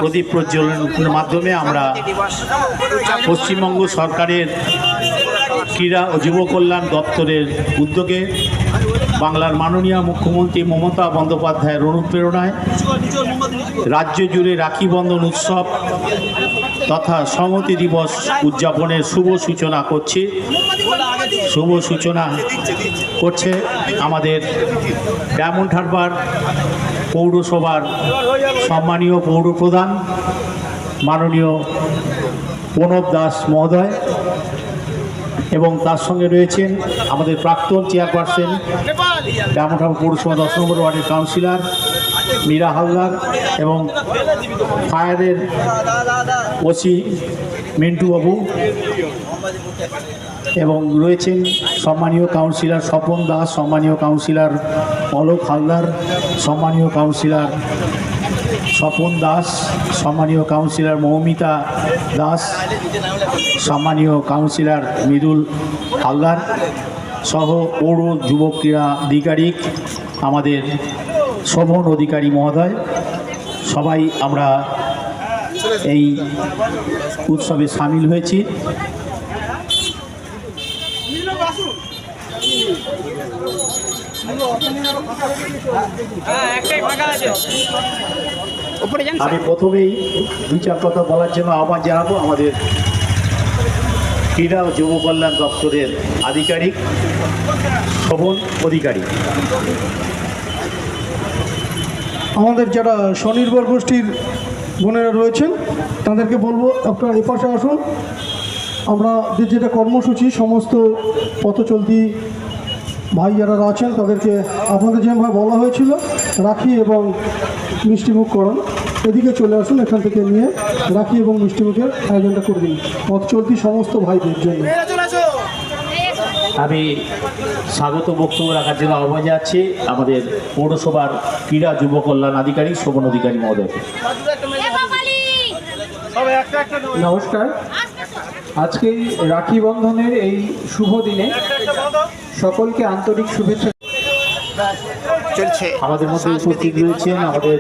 প্রদীপ প্রজ্বলনের মাধ্যমে আমরা পশ্চিমবঙ্গ সরকারের ক্রীড়া ও যুব কল্যাণ দপ্তরের উদ্যোগে বাংলার মাননীয় মুখ্যমন্ত্রী মমতা বন্দ্যোপাধ্যায়ের অনুপ্রেরণায় রাজ্য জুড়ে রাখি বন্ধন উৎসব তথা সংহতি দিবস উদযাপনের শুভ সূচনা করছে আমাদের ডায়মন্ড হারবার পৌরসভার সম্মানীয় পৌরপ্রধান মাননীয় প্রণব দাস মহোদয় এবং তার সঙ্গে রয়েছেন আমাদের প্রাক্তন চেয়ারপারসন ডায়মন্ড হারবার পৌরসভা 10 নম্বর ওয়ার্ডের কাউন্সিলর মীরা হালদার এবং ফায়ারের ওসি মিন্টু বাবু এবং রয়েছেন সম্মানীয় কাউন্সিলর স্বপন দাস, সম্মানীয় কাউন্সিলর অলোক হালদার, সম্মানীয় কাউন্সিলর স্বপন দাস, সম্মানীয় কাউন্সিলর মৌমিতা দাস, সম্মানীয় কাউন্সিলর মৃদুল হালদার সহ পৌর যুব ক্রীড়া আধিকারিক আমাদের শোভন অধিকারী মহোদয়, সবাই আমরা এই উৎসবে সামিল হয়েছি। আমি প্রথমেই দুই চার কথা বলার জন্য আহ্বান জানাবো আমাদের ক্রীড়া ও যুব কল্যাণ দপ্তরের আধিকারিক শোভন অধিকারী। আমাদের যারা স্বনির্ভর গোষ্ঠীর বোনেরা রয়েছেন তাদেরকে বলবো আপনারা এপাশে আসুন। আমরা যেটা কর্মসূচি সমস্ত পথচলতি ভাই যারা আছেন তাদেরকে আপনাদের যেভাবে বলা হয়েছিল রাখি এবং মিষ্টিমুখ করণ, এদিকে চলে আসুন, এখান থেকে নিয়ে রাখি এবং মিষ্টিমুখের আয়োজনটা করে দিন পথচলতি সমস্ত ভাইদের জন্য। আমি স্বাগত বক্তব্য রাখার জন্য আহ্বান জানাচ্ছি আমাদের পৌরসভার ক্রীড়া যুব কল্যাণ আধিকারিক শোভন অধিকারী মহোদয়কে। নমস্কার। আজকে রাখি বন্ধনের এই শুভ দিনে সকলকে আন্তরিক শুভেচ্ছা। চলছে আমাদের মধ্যে উপস্থিত রয়েছেন আমাদের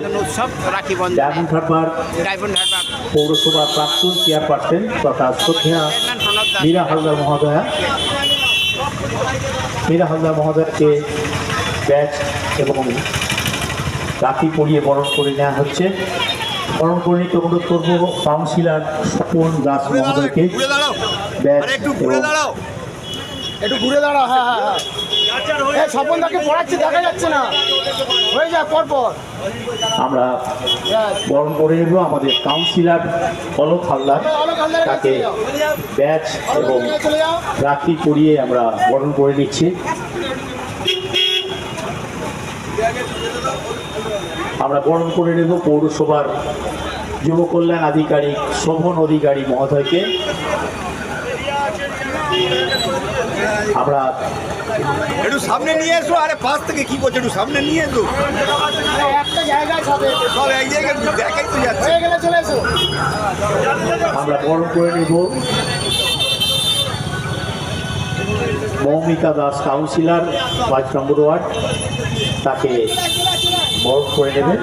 ডায়মন্ড হারবার পৌরসভার প্রাক্তন চেয়ারপারসন তথা শ্রদ্ধেয়া মীরা হালদার মহোদয়কে ব্যাচ এবং রাখি পরিয়ে বরণ করে নেওয়া হচ্ছে। বরণ করে নিতে অনুরোধ করব কাউন্সিলর স্বপন দাস মহোদয়কে ব্যাচ একটু ঘুরে দাঁড়াও। হ্যাঁ স্বপনদাকে পড়াচ্ছি, দেখা যাচ্ছে না, হয়ে যায় পরপর। আমরা বরণ করে নেব আমাদের কাউন্সিলর অলোক হালদার, তাকে ব্যাচ এবং রাখি পরিয়ে আমরা বরণ করে নিচ্ছি। আমরা বরণ করে নেব পৌরসভার যুব কল্যাণ আধিকারিক শোভন অধিকারী মহোদয়কে। আমরা একটু সামনে নিয়ে এসো। আরে পাশ থেকে কি করছো, একটু সামনে নিয়ে এসো। একটা জায়গায় সব এক জায়গায় দেখাই তো যাচ্ছে। চলে এসো। আমরা বরণ করে নেব মৌমিতা দাস, কাউন্সিলর 5 নম্বর ওয়ার্ড, তাকে বরণ করে নেবেন।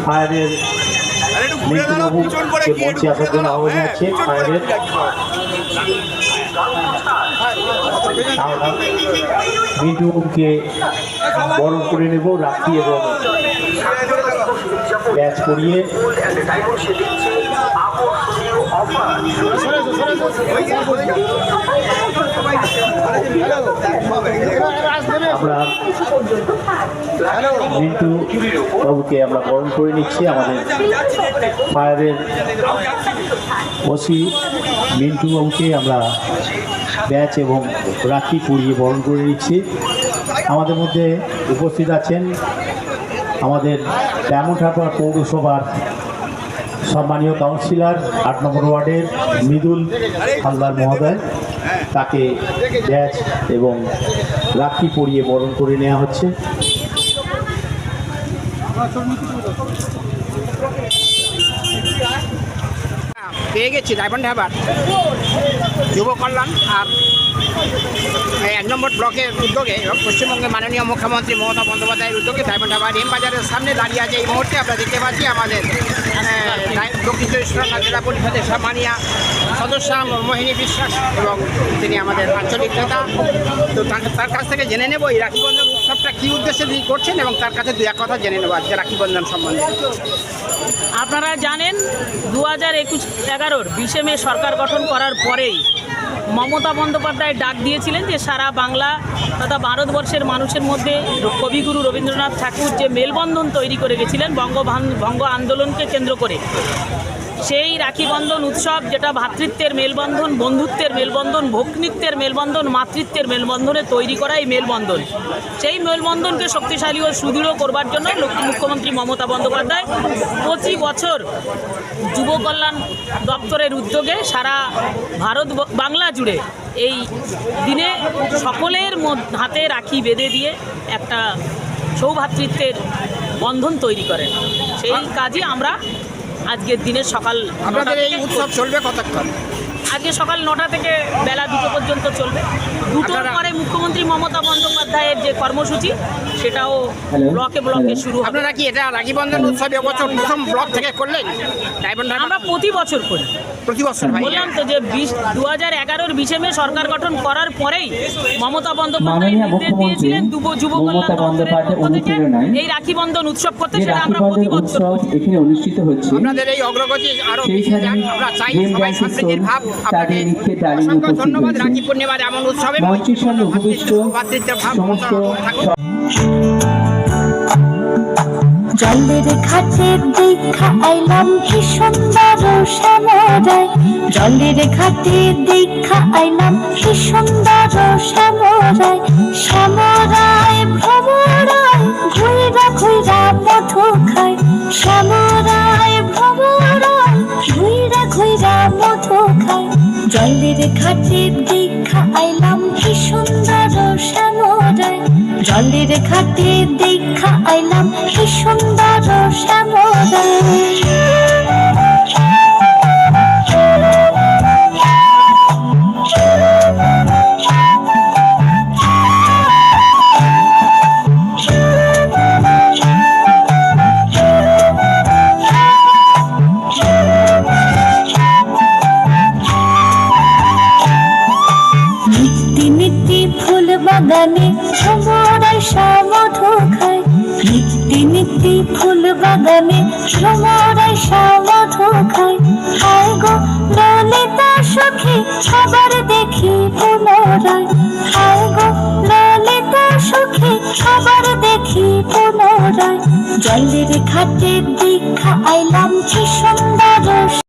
ফায়ারের মিন্টুবাবুকে মঞ্চে আসার জন্য আহ্বান জানাচ্ছি। ফায়ারের আমরা মিন্টুবাবুকে বরণ করে নেব রাখি এবং ব্যাচ করিয়ে। আমরা মিন্টু বাবুকে আমরা বরণ করে নিচ্ছি। আমাদের ফায়ারের ওসি মিন্টু বাবুকে আমরা ব্যাচ এবং রাখি পরিয়ে বরণ করে নিচ্ছি। আমাদের মধ্যে উপস্থিত আছেন আমাদের ডায়মন্ড হারবার পৌরসভার সম্মানীয় কাউন্সিলর 8 নম্বর ওয়ার্ডের মৃদুল হালদার মহোদয়, তাকে ব্যাচ এবং রাখি পরিয়ে বরণ করে নেওয়া হচ্ছে। পেয়ে গেছি ডায়মন্ড হারবার যুব কল্যাণ আর 1 নম্বর ব্লকের উদ্যোগে এবং পশ্চিমবঙ্গের মাননীয় মুখ্যমন্ত্রী মমতা বন্দ্যোপাধ্যায়ের উদ্যোগে ডায়মন্ড হারবার এম বাজারের সামনে দাঁড়িয়ে আছে। এই মুহূর্তে আমরা দেখতে পাচ্ছি আমাদের দক্ষিণ চব্বিশ পরগনা জেলা পরিষদের সম্মানীয় সদস্য মোহিনী বিশ্বাস এবং তিনি আমাদের আঞ্চলিক নেতা। তো তার কাছ থেকে জেনে নেব এই রাখি বন্ধন উৎসবটা কী উদ্দেশ্যে তিনি করছেন এবং তার কাছে 2 এক কথা জেনে নেব আজকে রাখি বন্ধন সম্বন্ধে। আপনারা জানেন 2011-11 20 মে সরকার গঠন করার পরেই মমতা বন্দ্যোপাধ্যায় ডাক দিয়েছিলেন যে সারা বাংলা তথা ভারতবর্ষের মানুষের মধ্যে কবিগুরু রবীন্দ্রনাথ ঠাকুর যে মেলবন্ধন তৈরি করে গেছিলেন বঙ্গ আন্দোলনকে কেন্দ্র করে, সেই রাখি বন্ধন উৎসব যেটা ভ্রাতৃত্বের মেলবন্ধন, বন্ধুত্বের মেলবন্ধন, ভগ্নিত্বের মেলবন্ধন, মাতৃত্বের মেলবন্ধনে তৈরি করা এই মেলবন্ধন, সেই মেলবন্ধনকে শক্তিশালী ও সুদৃঢ় করবার জন্য মুখ্যমন্ত্রী মমতা বন্দ্যোপাধ্যায় 25 বছর যুব কল্যাণ দপ্তরের উদ্যোগে সারা বাংলা জুড়ে এই দিনে সকলের হাতে রাখি বেঁধে দিয়ে একটা সৌভ্রাতৃত্বের বন্ধন তৈরি করেন। সেই কাজই আমরা আজকের দিনের সকাল আপনাদের এই উৎসব চলবে কতক্ষণ? আজকে সকাল 9টা থেকে বেলা 2টো পর্যন্ত চলবে। 2টোর পরে মুখ্যমন্ত্রী মমতা বন্দ্যোপাধ্যায়ের যে কর্মসূচি সেটাও ব্লকে ব্লকে শুরু হবে। আপনারা কি এটা রাখি বন্ধন উৎসব এবছর প্রথম ব্লক থেকে করলেন? আমরা প্রতি বছর করি। প্রতি বছর ভাই বললাম তো যে 2011-র 20 মে সরকার গঠন করার পরেই মমতা বন্দ্যোপাধ্যায় নির্দেশ দিয়েছিলেন যুব কল্যাণ দপ্তরের পক্ষ থেকে এই রাখি বন্ধন উৎসব করতে, সেটা আমরা প্রতি বছর এখানে অনুষ্ঠিত হচ্ছে। আপনাদের এই অগ্রগতি আরো আমরা চাই সবাই সম্প্রীতির ভাব। তাদের নিত্যে দাঁড়িয়ে অসংখ্য উপস্থিত ধন্যবাদ। হয়েছে। রাখি পূর্ণিমার এমন উৎসবে মঞ্চের সামনে উপবিষ্ট ভাতৃত্বের ভাব সমস্ত জলের ঘাটে দেখা আইলাম কি সুন্দর শ্যামরায়, জলের ঘাটে দেখা আইলাম কি সুন্দর শ্যামরায়, শ্যামরায় ভ্রমরায় ঘুইরা ঘুইরা মধু খায়, শ্যামরায় ভ্রমরায় ঘুইরা ঘুইরা মধু খায়, জলের ঘাটে দেখা আইলাম কি সুন্দর শ্যামরায়, জলের ঘাটে দেখা আইলাম কি সুন্দর শ্যামরায়। নিত্যি নিত্যি ফুল বাগানে ভ্রমরায় মধু খায়, নিত্যি নিত্যি ফুল বাগানে ভ্রমরায় মধু খায়, হায় গো ললিতা সখী সবার দেখি পুনরায়, হায় গো ললিতা সখী সবার দেখি পুনরায়, জলের ঘাটে দেখা আইলাম কি সুন্দর